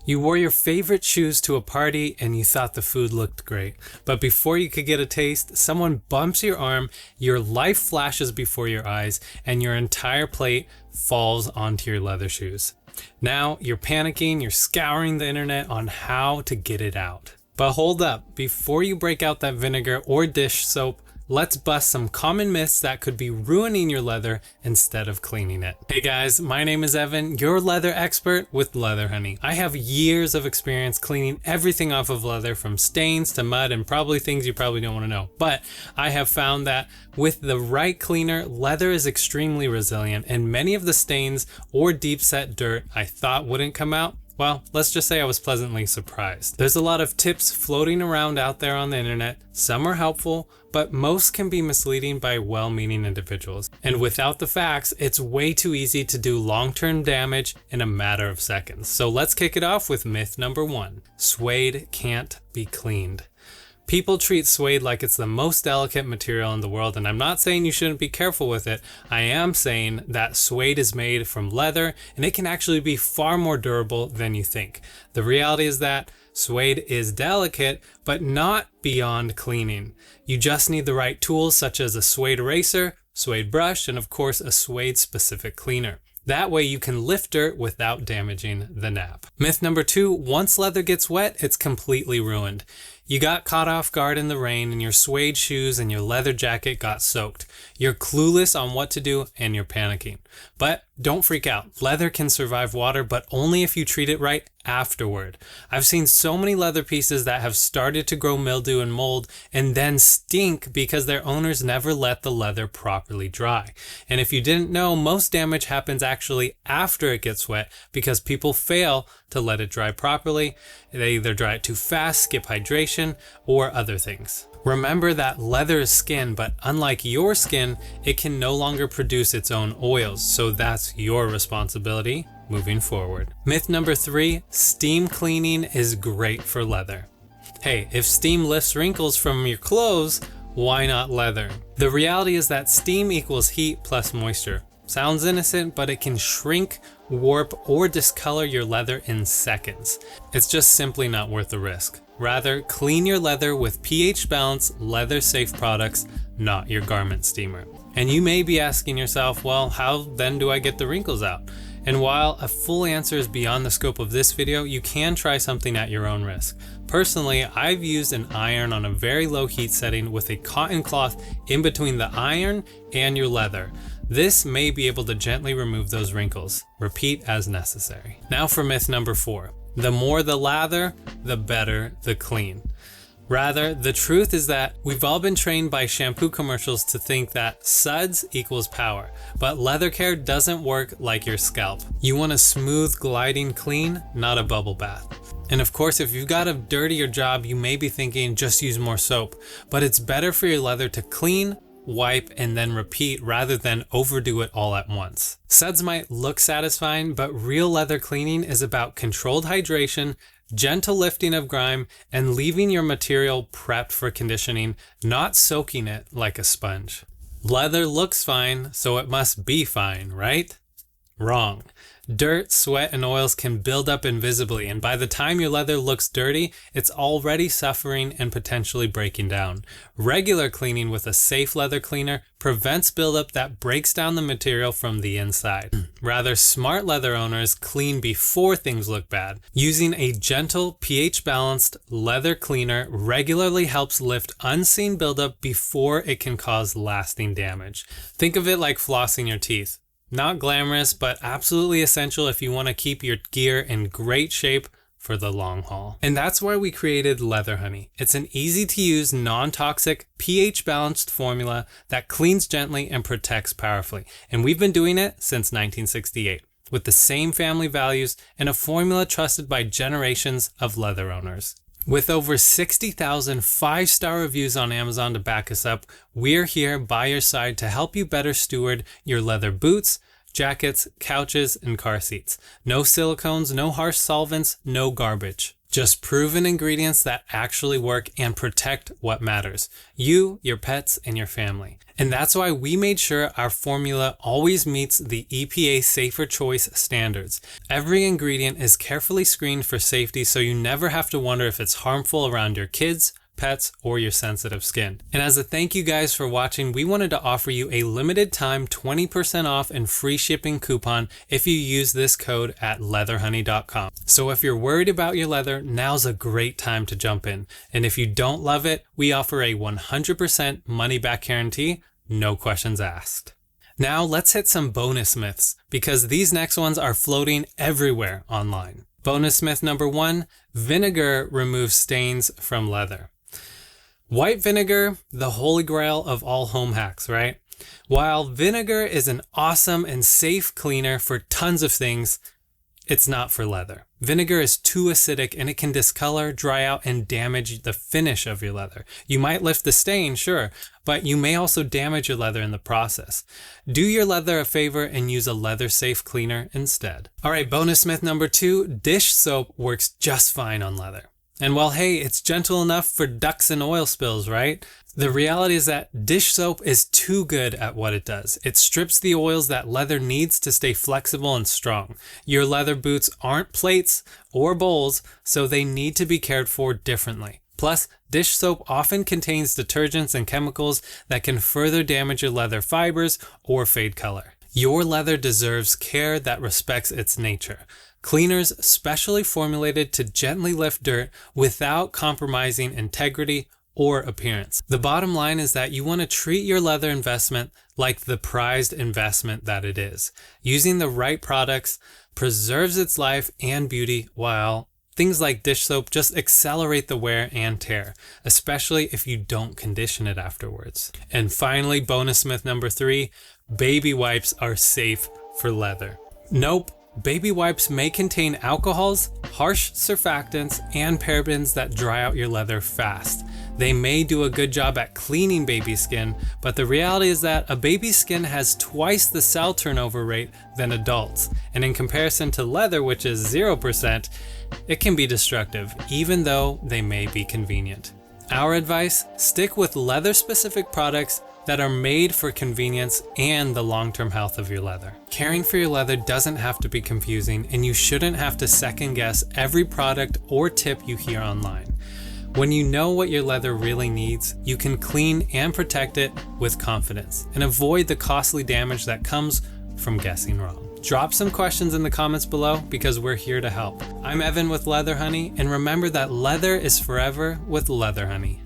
You wore your favorite shoes to a party and you thought the food looked great. But before you could get a taste, someone bumps your arm, your life flashes before your eyes, and your entire plate falls onto your leather shoes. Now you're panicking, you're scouring the internet on how to get it out. But hold up, before you break out that vinegar or dish soap, let's bust some common myths that could be ruining your leather instead of cleaning it. Hey guys, my name is Evan, your leather expert with Leather Honey. I have years of experience cleaning everything off of leather, from stains to mud and probably things you probably don't want to know. But I have found that with the right cleaner, leather is extremely resilient, and many of the stains or deep set dirt I thought wouldn't come out, well, let's just say I was pleasantly surprised. There's a lot of tips floating around out there on the internet. Some are helpful, but most can be misleading by well-meaning individuals. And without the facts, it's way too easy to do long-term damage in a matter of seconds. So let's kick it off with myth number 1. Suede can't be cleaned. People treat suede like it's the most delicate material in the world, and I'm not saying you shouldn't be careful with it. I am saying that suede is made from leather, and it can actually be far more durable than you think. The reality is that suede is delicate, but not beyond cleaning. You just need the right tools, such as a suede eraser, suede brush, and of course a suede specific cleaner. That way you can lift dirt without damaging the nap. Myth number 2, once leather gets wet, it's completely ruined. You got caught off guard in the rain and your suede shoes and your leather jacket got soaked. You're clueless on what to do and you're panicking. But don't freak out. Leather can survive water, but only if you treat it right afterward. I've seen so many leather pieces that have started to grow mildew and mold and then stink because their owners never let the leather properly dry. And if you didn't know, most damage happens actually after it gets wet because people fail to let it dry properly. They either dry it too fast, skip hydration, or other things. Remember that leather is skin, but unlike your skin, it can no longer produce its own oils, so that's your responsibility moving forward. Myth number 3, steam cleaning is great for leather. Hey, if steam lifts wrinkles from your clothes, why not leather? The reality is that steam equals heat plus moisture. Sounds innocent, but it can shrink, warp, or discolor your leather in seconds. It's just simply not worth the risk. Rather, clean your leather with pH-balanced, leather-safe products, not your garment steamer. And you may be asking yourself, well, how then do I get the wrinkles out? And while a full answer is beyond the scope of this video, you can try something at your own risk. Personally, I've used an iron on a very low heat setting with a cotton cloth in between the iron and your leather. This may be able to gently remove those wrinkles. Repeat as necessary. Now for myth number 4. The more the lather, the better the clean. Rather, the truth is that we've all been trained by shampoo commercials to think that suds equals power, but leather care doesn't work like your scalp. You want a smooth, gliding clean, not a bubble bath. And of course, if you've got a dirtier job, you may be thinking just use more soap, but it's better for your leather to clean, wipe, and then repeat rather than overdo it all at once. Suds might look satisfying, but real leather cleaning is about controlled hydration, gentle lifting of grime, and leaving your material prepped for conditioning, not soaking it like a sponge. Leather looks fine, so it must be fine, right? Wrong. Dirt, sweat, and oils can build up invisibly, and by the time your leather looks dirty, it's already suffering and potentially breaking down. Regular cleaning with a safe leather cleaner prevents buildup that breaks down the material from the inside. Rather, smart leather owners clean before things look bad. Using a gentle, pH-balanced leather cleaner regularly helps lift unseen buildup before it can cause lasting damage. Think of it like flossing your teeth. Not glamorous, but absolutely essential if you want to keep your gear in great shape for the long haul. And that's why we created Leather Honey. It's an easy to use, non-toxic, pH-balanced formula that cleans gently and protects powerfully. And we've been doing it since 1968 with the same family values and a formula trusted by generations of leather owners. With over 60,000 5-star reviews on Amazon to back us up, we're here by your side to help you better steward your leather boots, jackets, couches, and car seats. No silicones, no harsh solvents, no garbage. Just proven ingredients that actually work and protect what matters. You, your pets, and your family. And that's why we made sure our formula always meets the EPA Safer Choice standards. Every ingredient is carefully screened for safety, so you never have to wonder if it's harmful around your kids, pets, or your sensitive skin. And as a thank you guys for watching, we wanted to offer you a limited time 20% off and free shipping coupon if you use this code at leatherhoney.com. So if you're worried about your leather, now's a great time to jump in. And if you don't love it, we offer a 100% money back guarantee, no questions asked. Now let's hit some bonus myths, because these next ones are floating everywhere online. Bonus myth number 1, vinegar removes stains from leather. White vinegar, the holy grail of all home hacks, right? While vinegar is an awesome and safe cleaner for tons of things, it's not for leather. Vinegar is too acidic and it can discolor, dry out, and damage the finish of your leather. You might lift the stain, sure, but you may also damage your leather in the process. Do your leather a favor and use a leather-safe cleaner instead. All right, bonus myth number 2, dish soap works just fine on leather. And while, hey, it's gentle enough for ducks and oil spills, right? The reality is that dish soap is too good at what it does. It strips the oils that leather needs to stay flexible and strong. Your leather boots aren't plates or bowls, so they need to be cared for differently. Plus, dish soap often contains detergents and chemicals that can further damage your leather fibers or fade color. Your leather deserves care that respects its nature. Cleaners specially formulated to gently lift dirt without compromising integrity or appearance. The bottom line is that you want to treat your leather investment like the prized investment that it is. Using the right products preserves its life and beauty, while things like dish soap just accelerate the wear and tear, especially if you don't condition it afterwards. And finally, bonus myth number 3, baby wipes are safe for leather. Nope. Baby wipes may contain alcohols, harsh surfactants, and parabens that dry out your leather fast. They may do a good job at cleaning baby skin, but the reality is that a baby's skin has twice the cell turnover rate than adults. And in comparison to leather, which is 0%, it can be destructive, even though they may be convenient. Our advice: stick with leather-specific products that are made for convenience and the long-term health of your leather. Caring for your leather doesn't have to be confusing, and you shouldn't have to second guess every product or tip you hear online. When you know what your leather really needs, you can clean and protect it with confidence and avoid the costly damage that comes from guessing wrong. Drop some questions in the comments below, because we're here to help. I'm Evan with Leather Honey, and remember that leather is forever with Leather Honey.